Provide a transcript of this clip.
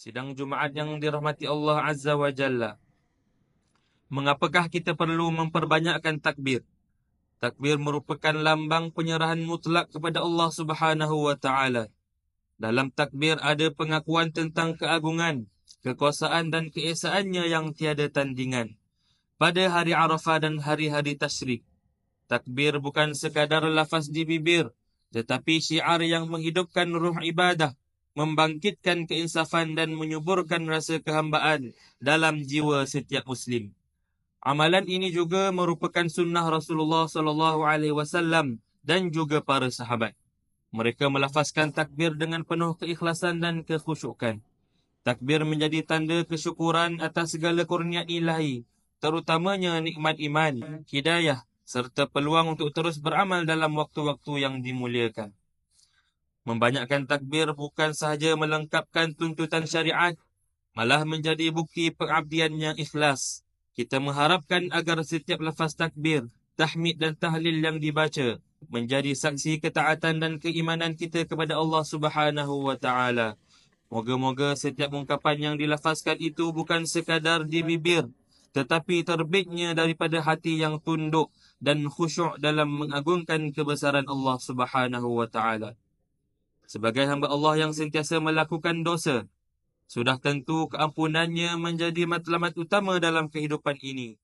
Sidang Jumaat yang dirahmati Allah Azza wa Jalla. Mengapakah kita perlu memperbanyakkan takbir? Takbir merupakan lambang penyerahan mutlak kepada Allah Subhanahu wa Ta'ala. Dalam takbir ada pengakuan tentang keagungan, kekuasaan dan keesaannya yang tiada tandingan. Pada hari Arafah dan hari-hari tasyrik, takbir bukan sekadar lafaz di bibir, tetapi syiar yang menghidupkan ruh ibadah, membangkitkan keinsafan dan menyuburkan rasa kehambaan dalam jiwa setiap Muslim. Amalan ini juga merupakan sunnah Rasulullah SAW dan juga para sahabat. Mereka melafazkan takbir dengan penuh keikhlasan dan kekhusyukan. Takbir menjadi tanda kesyukuran atas segala kurnia ilahi, terutamanya nikmat iman, hidayah, serta peluang untuk terus beramal dalam waktu-waktu yang dimuliakan. Membanyakkan takbir bukan sahaja melengkapkan tuntutan syariat, malah menjadi bukti pengabdian yang ikhlas. Kita mengharapkan agar setiap lafaz takbir, tahmid dan tahlil yang dibaca menjadi saksi ketaatan dan keimanan kita kepada Allah Subhanahu wa Ta'ala. Moga-moga setiap ungkapan yang dilafazkan itu bukan sekadar di bibir, tetapi terbitnya daripada hati yang tunduk dan khusyuk dalam mengagungkan kebesaran Allah Subhanahu wa Ta'ala. Sebagai hamba Allah yang sentiasa melakukan dosa, sudah tentu keampunannya menjadi matlamat utama dalam kehidupan ini.